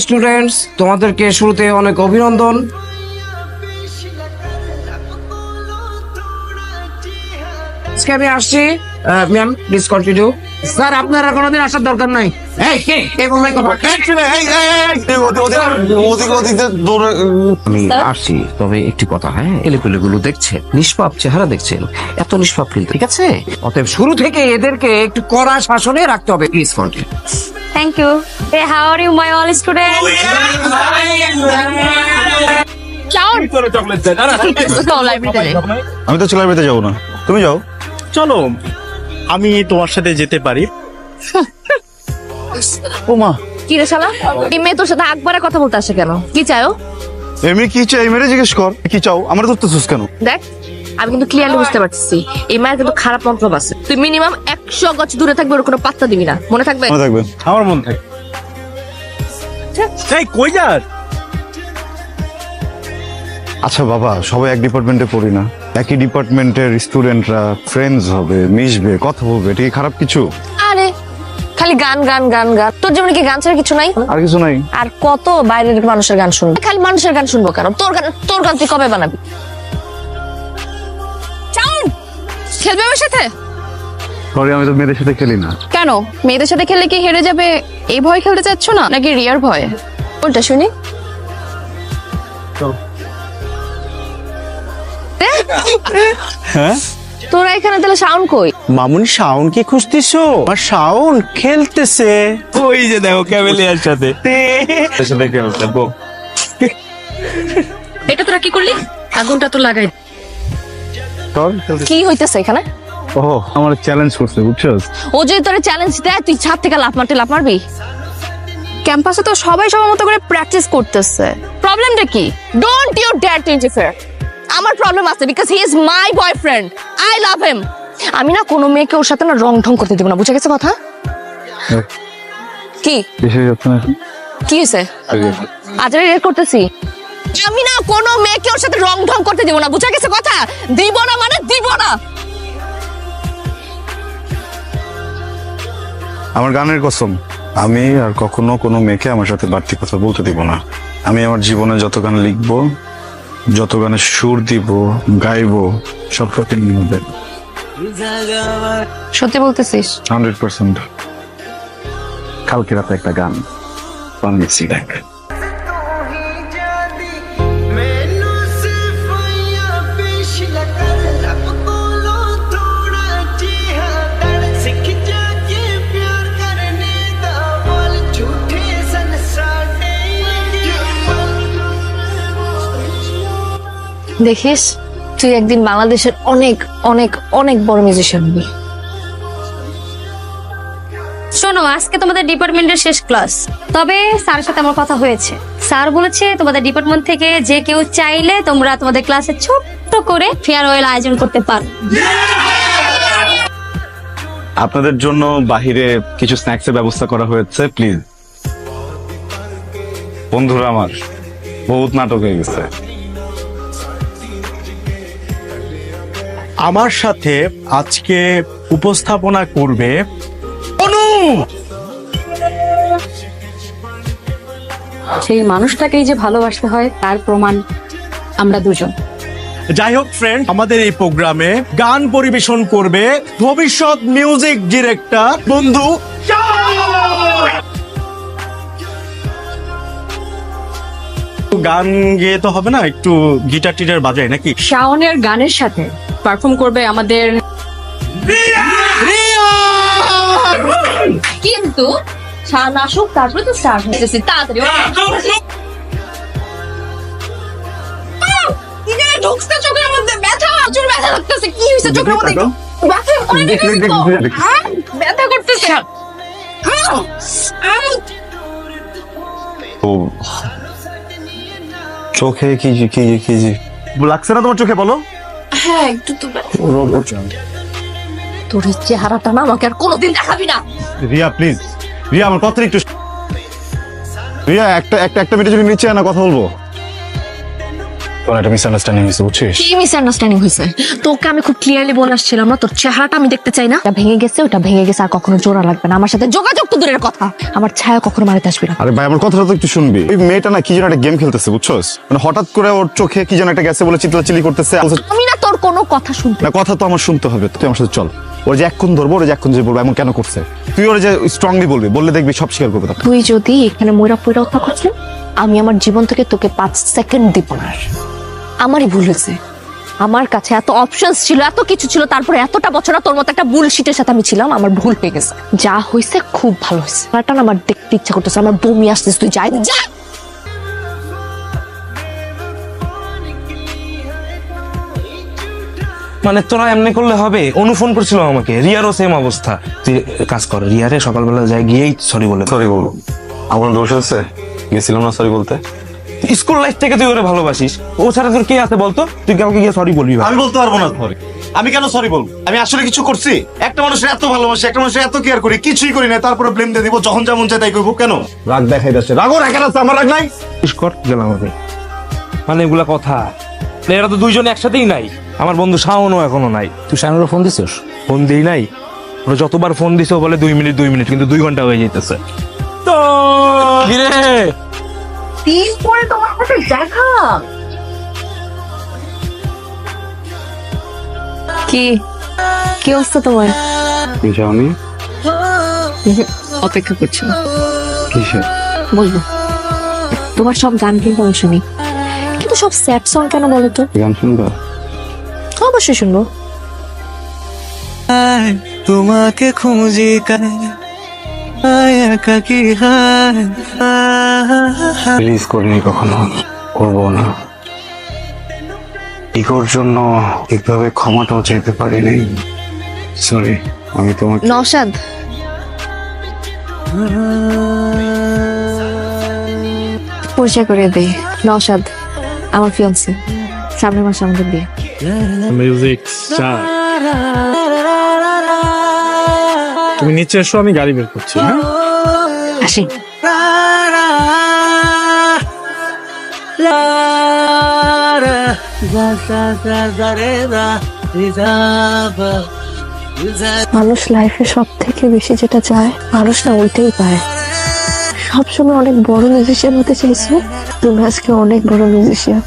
Students, তোমাদেরকে শুরুতে অনেক অভিনন্দন। আজকে আমি আসছি, ম্যাম প্লিজ কন্টিনিউ। স্যার আপনারা কোনোদিন আসার দরকার নাই। আমি আসছি, তবে একটি কথা, হ্যাঁ, এলেপেলেগুলো দেখছেন, নিষ্পাপ চেহারা দেখছেন, এত নিষ্পাপ কিন্তু, ঠিক আছে? অতএব শুরু থেকে এদেরকে একটু কড়া শাসনে রাখতে হবে। Please continue. Thank you. Hey, how are you, my all students? Ciao. Go library. আমি তো লাইব্রেরিতে যাবো না, তুমি যাও। চলো আমি তোমার সাথে যেতে পারি। ও মা, কি রে শালা? এই মেয়ে তোর সাথে আকবারে কথা বলতে আসে কেন? কি চাও? এমনি কি চাই মেরে জিজ্ঞেস কর, কি চাও? আমার ধরতেছিস কেন? দেখ, আমি কিন্তু ক্লিয়ারলি বুঝতে পারছি এই মায়ের কিন্তু খারাপ মন্তব্য আছে। তুই মিনিমাম 100 গজ দূরে থাকবে, ওর কোনো পাত্তা দিবি না, মনে থাকবে? মনে থাকবে। আমার মন থাকে। এই কই যাস? আচ্ছা বাবা, সবাই এক ডিপার্টমেন্টে পড়ি না? একই ডিপার্টমেন্টের স্টুডেন্টরা ফ্রেন্ডস হবে, মিশবে, কথা বলবে, এটা কি খারাপ কিছু? আরে খালি গান গান গান গান, তোর জীবনে কি গান ছাড়া কিছু নাই? আর কিছু নাই। আর কত বাইরের মানুষের গান শুনবো? খালি মানুষের গান শুনবো কেন? তোর গান তুই কবে বানাবি? চাউন খেলবে আমার সাথে? সরি, আমি তো মেয়েদের সাথে খেলি না। কেন? মেয়েদের সাথে খেললে কি হেরে যাবে এই ভয় খেলতে চাচ্ছ না, নাকি রিয়ার ভয়? বলটা শুনি। হ্যাঁ তোরা এখানে তাহলে সাউন্ড কই? মামুনি শাওন কি খুঁজতেছো? আর শাওন খেলতেছে ওই যে দেখো ক্যামেলিয়ার সাথে। এটা তোরা কি করলি? আগুনটা তো লাগাই। কি হইতেছে এখানে? ও, আমার চ্যালেঞ্জ করছে, বুঝছস? ও যদি তোরে চ্যালেঞ্জ দেয়, তুই ছাদ থেকে লাফ মারবি? ক্যাম্পাসে তো সবাই সবার মতো করে প্র্যাকটিস করতেছে। প্রবলেমটা কি? Don't you dare to interfere. আমার প্রবলেম আছে, because he is my boyfriend, I love him. আমি না কোনো মেয়েকে ওর সাথে না রং ঢং করতে দেব না, বুঝে গেছে কথা? কি কি হয়েছে? আজ রেড করতেছি। আমি না কোনো মেয়েকে ওর সাথে রং ঢং করতে দেব না, বুঝে গেছে কথা? দিব না মানে দিব না। আমার গানের কসম, আমি আর কখনো কোনো মেয়েকে আমার সাথে বাড়তি কথা বলতে দিব না। আমি আমার জীবনে যত গান লিখবো, যত গানে সুর দিব, গাইবো, সব প্রতি নিবে। সত্যি বলতেছিস? 100%। কালকে রাতে একটা গান বানিয়েছি, দেখ। দেখিস, তুই একদিন বাংলাদেশের অনেক অনেক অনেক বড় মিউজিশিয়ান হবি। শোনো, আজকে তোমাদের ডিপার্টমেন্টের শেষ ক্লাস, তবে স্যারের সাথে আমার কথা হয়েছে। স্যার বলেছে তোমাদের ডিপার্টমেন্ট থেকে যে কেউ চাইলে তোমরা তোমাদের ক্লাসে ছোট্ট করে ফেয়ারওয়েল আয়োজন করতে পারো। আপনাদের জন্য বাহিরে কিছু স্ন্যাক্সের ব্যবস্থা করা হয়েছে, প্লিজ। বন্ধুরা আমার বহুত নাটক হয়ে গেছে। আমার সাথে আজকে উপস্থাপনা করবে অনু। সেই মানুষটাকেই যে ভালোবাসতে হয় তার প্রমাণ আমরা দুজন। যাই হোক ফ্রেন্ড, আমাদের এই প্রোগ্রামে গান পরিবেশন করবে ভবিষ্যৎ মিউজিক ডিরেক্টর বন্ধু। গান গেয়ে তো হবে না, একটু গিটার টিটার বাজায় নাকি? শাওনের গানের সাথে পারফর্ম করবে আমাদের কিন্তু শান আসুক, তারপরে তো স্টার্ট হইতেছে। তাড়াতাড়ি ঢুকছে চোখের মধ্যে, ব্যথা, প্রচুর ব্যথা লাগতেছে। কি হয়েছে চোখের মধ্যে? ব্যথা অনেক ব্যথা করতেছে। ও, চোখে কি কি কি লাগছে না তোমার চোখে? বলো। হ্যাঁ, একটু তো তোর এই চেহারাটা না আমাকে আর কোনোদিন দেখাবি না। রিয়া প্লিজ, রিয়া আমার কথা একটু। রিয়া একটা মিনিট যদি নিচে না কথা বলবো। তোর একটা মিসআন্ডারস্ট্যান্ডিং হয়েছে বুঝছিস? কি মিসআন্ডারস্ট্যান্ডিং হয়েছে? তোকে আমি খুব ক্লিয়ারলি বলে আসছিলাম না, তোর চেহারাটা আমি দেখতে চাই না। এটা ভেঙে গেছে, ওটা ভেঙে গেছে, আর কখনো জোড়া লাগবে না। আমার সাথে যোগাযোগ তো দূরের কথা, আমার ছায়া কখনো মারিতে আসবি না। আরে ভাই আমার কথাটা তো একটু শুনবি। ওই মেয়েটা না কি যেন একটা গেম খেলতেছে বুঝছস, মানে হঠাৎ করে ওর চোখে কি যেন একটা গেছে বলে চিল্লাচিল্লি করতেছে। আমি না তোর কোনো কথা শুনতে। না কথা তো আমার শুনতে হবে, তুই আমার সাথে চল। ওর যে এক্ষুন ধরবো, ওর যে এক্ষুন যে বলবো এমন কেন করছে, তুই ওর যে স্ট্রংলি বলবি, বললে দেখবি সব স্বীকার করবে তখন। তুই যদি এখানে ময়রা পয়রা কথা করছিস, আমি আমার জীবন থেকে তোকে 5 সেকেন্ড দিব না। আমারই ভুল হয়েছে, আমার কাছে এত অপশনস ছিল, এত কিছু ছিল, তারপরে এতটা বছর তোর মতো একটা বুলশিটের সাথে আমি ছিলাম। আমার ভুল হয়ে গেছে, যা হয়েছে খুব ভালো হয়েছে। এটা না আমার দেখতে ইচ্ছা করতেছে, আমার বমি আসতেছে। তুই যাই যা। মানে তোরা এমনি করলে হবে? অনু ফোন করছিল আমাকে, রিয়ারও সেম অবস্থা। তুই কাজ কর, রিয়ারে সকালবেলা যাই গিয়েই সরি বলে। সরি বলবো? আমার দোষ আছে, গেছিলাম না সরি বলতে। স্কুল লাইফ থেকে তুই ওরে ভালোবাসিস, ও ছাড়া তোর কে আছে বলতো? তুই কাউকে গিয়ে সরি বলবি? আমি বলতে পারবো না সরি। আমি কেন সরি বলবো? আমি আসলে কিছু করছি? একটা মানুষের এত ভালোবাসি, একটা মানুষের এত কেয়ার করি, কিছুই করি না, তারপরে ব্লেম দিয়ে দিব, যখন যেমন চাই তাই করবো। কেন রাগ দেখাই যাচ্ছে? রাগও রাখেন আছে, আমার রাগ নাই। কর গেলাম আমি। মানে এগুলা কথা, এরা তো দুইজন একসাথেই নাই। আমার বন্ধু শাওনও এখনো নাই। তুই শানুরও ফোন দিছিস? ফোন দিই নাই, ওরা যতবার ফোন দিছে ও বলে 2 মিনিট 2 মিনিট, কিন্তু 2 ঘন্টা হয়ে যেতেছে। তো কিরে দিন পরে তোমার সাথে দেখা। কি কি অবস্থা তোমার? যাওনি? অপেক্ষা করছি, কিসে? বলবো। তোমার সব গান কিন্তু আমি শুনি, কিন্তু সব স্যাড সং কেন বলো তো? গান শুনবা? অবশ্যই শুনবো। তোমাকে খুঁজি রিলিজ করিনি কখনো, করবো না। ইগোর জন্য ঠিকভাবে ক্ষমাটাও চাইতে পারিনি। সরি, আমি তোমাকে নওশাদ, পরিচয় করে দেই। নওশাদ আমার ফিয়ান্সে, সামনের মাসে আমাদের বিয়ে। মিউজিক স্টার, তুমি নিচে এসো, আমি গাড়ি বের করছি। হ্যাঁ আসি। মানুষ লাইফে সব থেকে বেশি যেটা চায়, মানুষ না ওইটাই পায়। সবসময় অনেক বড় মিউজিশিয়ান হতে চাইছো, তুমি আজকে অনেক বড় মিউজিশিয়ান।